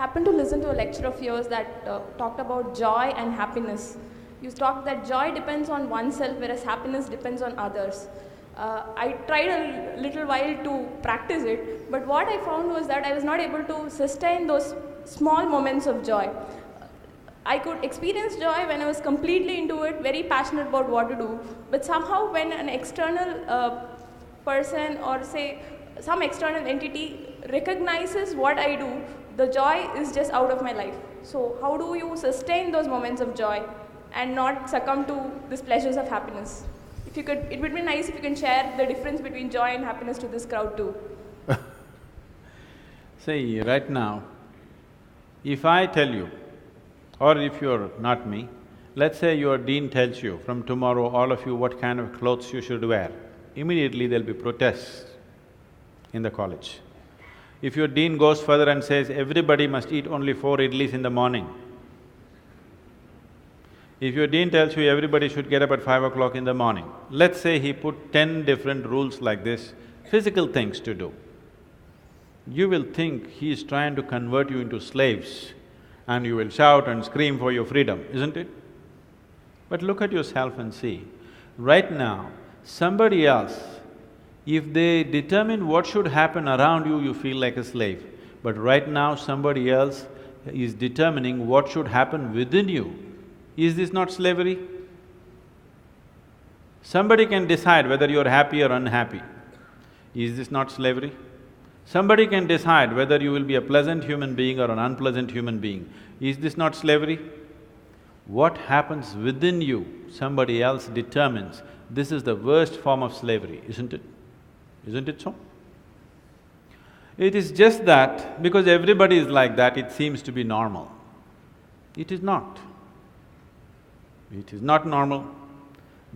happened to listen to a lecture of yours that talked about joy and happiness. You talked that joy depends on oneself, whereas happiness depends on others. I tried a little while to practice it, but what I found was that I was not able to sustain those small moments of joy. I could experience joy when I was completely into it, very passionate about what to do, but somehow when an external person or say some external entity recognizes what I do, the joy is just out of my life. So how do you sustain those moments of joy and not succumb to these pleasures of happiness? If you could, it would be nice if you can share the difference between joy and happiness to this crowd too. See, right now, if I tell you, or if you're not me, let's say your dean tells you, from tomorrow all of you what kind of clothes you should wear, immediately there'll be protests in the college. If your dean goes further and says, everybody must eat only 4 idlis in the morning, if your dean tells you everybody should get up at 5 o'clock in the morning, let's say he put 10 different rules like this, physical things to do, you will think he is trying to convert you into slaves and you will shout and scream for your freedom, isn't it? But look at yourself and see, right now, somebody else, if they determine what should happen around you, you feel like a slave. But right now, somebody else is determining what should happen within you. Is this not slavery? Somebody can decide whether you're happy or unhappy. Is this not slavery? Somebody can decide whether you will be a pleasant human being or an unpleasant human being. Is this not slavery? What happens within you, somebody else determines. This is the worst form of slavery, isn't it? Isn't it so? It is just that because everybody is like that, it seems to be normal. It is not. It is not normal.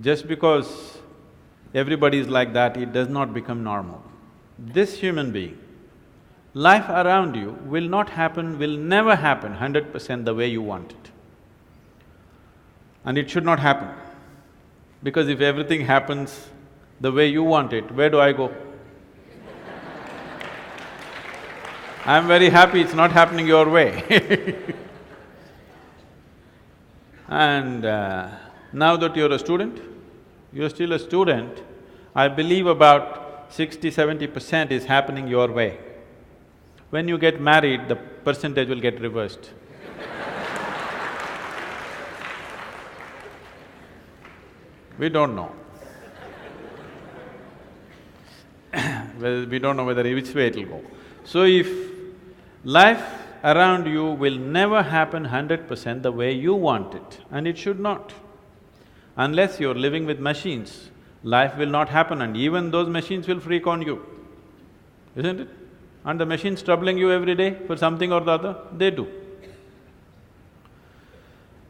Just because everybody is like that, it does not become normal. This human being, life around you will not happen, will never happen 100% the way you want it. And it should not happen. Because if everything happens the way you want it, where do I go? I'm very happy it's not happening your way. And now that you're a student, you're still a student, I believe about 60–70% is happening your way. When you get married, the percentage will get reversed. We don't know. Well, we don't know whether which way it'll go. So if life around you will never happen 100% the way you want it, and it should not. Unless you're living with machines, life will not happen and even those machines will freak on you, isn't it? And the machines troubling you every day for something or the other, they do.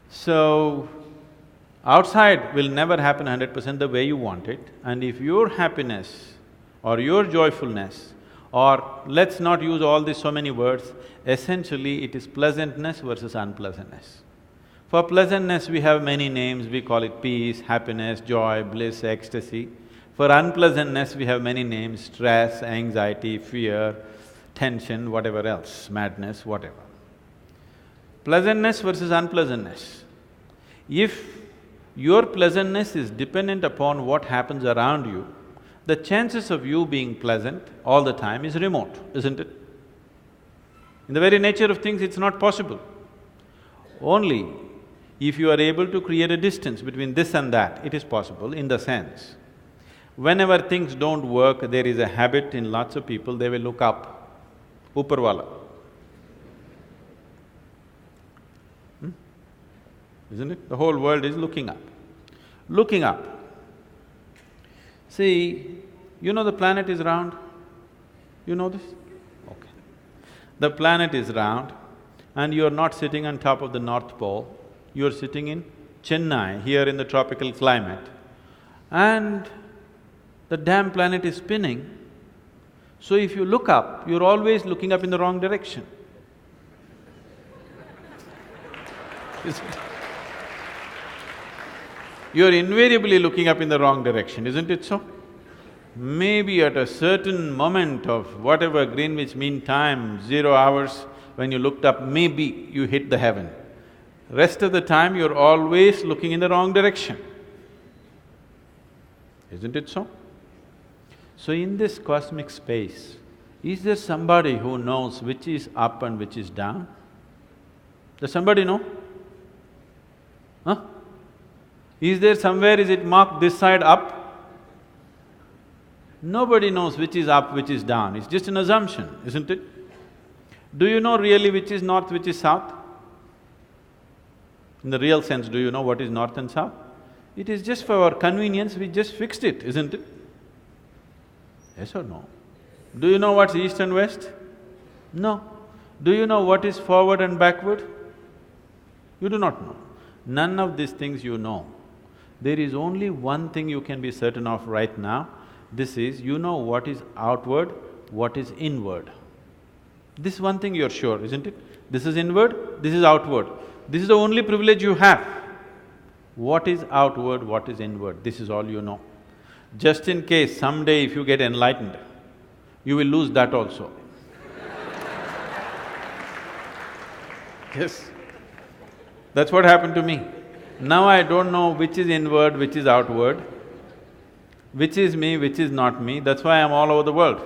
So, outside will never happen 100% the way you want it, and if your happiness or your joyfulness, or let's not use all these so many words, essentially it is pleasantness versus unpleasantness. For pleasantness we have many names, we call it peace, happiness, joy, bliss, ecstasy. For unpleasantness we have many names, stress, anxiety, fear, tension, whatever else, madness, whatever. Pleasantness versus unpleasantness. If your pleasantness is dependent upon what happens around you, the chances of you being pleasant all the time is remote, isn't it? In the very nature of things, it's not possible. Only if you are able to create a distance between this and that, it is possible in the sense, whenever things don't work, there is a habit in lots of people, they will look up, upar wala. Isn't it? The whole world is looking up. Looking up. See, you know the planet is round? You know this? Okay. The planet is round and you're not sitting on top of the North Pole, you're sitting in Chennai, here in the tropical climate, and the damn planet is spinning. So if you look up, you're always looking up in the wrong direction. Isn't it? You're invariably looking up in the wrong direction, isn't it so? Maybe at a certain moment of whatever Greenwich Mean Time, 0 hours, when you looked up, maybe you hit the heaven. Rest of the time, you're always looking in the wrong direction. Isn't it so? So in this cosmic space, is there somebody who knows which is up and which is down? Does somebody know? Huh? Is there somewhere, is it marked this side up? Nobody knows which is up, which is down. It's just an assumption, isn't it? Do you know really which is north, which is south? In the real sense, do you know what is north and south? It is just for our convenience, we just fixed it, isn't it? Yes or no? Do you know what's east and west? No. Do you know what is forward and backward? You do not know. None of these things you know. There is only one thing you can be certain of right now. This is, you know what is outward, what is inward. This one thing you're sure, isn't it? This is inward, this is outward. This is the only privilege you have. What is outward, what is inward, this is all you know. Just in case someday if you get enlightened, you will lose that also. Yes, that's what happened to me. Now I don't know which is inward, which is outward, which is me, which is not me, that's why I'm all over the world.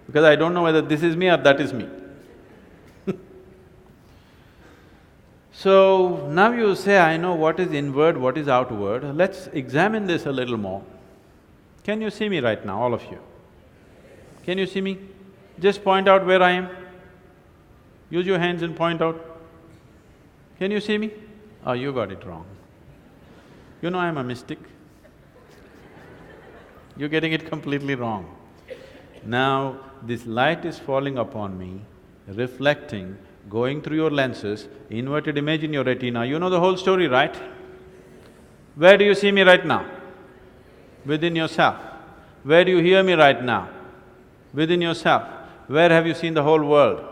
Because I don't know whether this is me or that is me. So, now you say, I know what is inward, what is outward, let's examine this a little more. Can you see me right now, all of you? Can you see me? Just point out where I am. Use your hands and point out. Can you see me? Oh, you got it wrong. You know I'm a mystic. You're getting it completely wrong. Now, this light is falling upon me, reflecting, going through your lenses, inverted image in your retina, you know the whole story, right? Where do you see me right now? Within yourself. Where do you hear me right now? Within yourself. Where have you seen the whole world?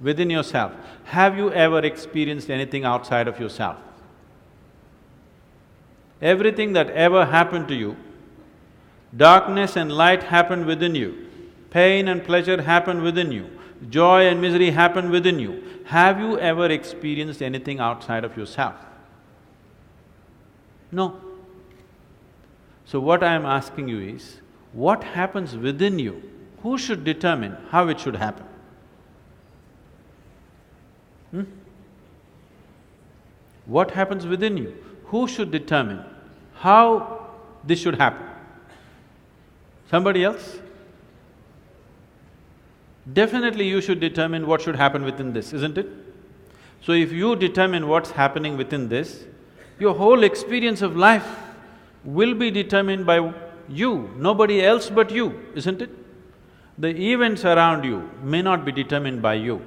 Within yourself. Have you ever experienced anything outside of yourself? Everything that ever happened to you, darkness and light happened within you, pain and pleasure happened within you, joy and misery happen within you. Have you ever experienced anything outside of yourself? No. So what I am asking you is, what happens within you? Who should determine how it should happen? What happens within you? Who should determine how this should happen? Somebody else? Definitely you should determine what should happen within this, isn't it? So if you determine what's happening within this, your whole experience of life will be determined by you, nobody else but you, isn't it? The events around you may not be determined by you,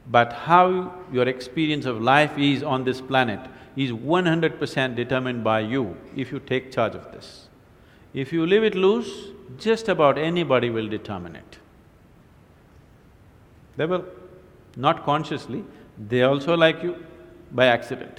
but how your experience of life is on this planet is 100% determined by you if you take charge of this. If you leave it loose, just about anybody will determine it. They will, not consciously, they also like you by accident.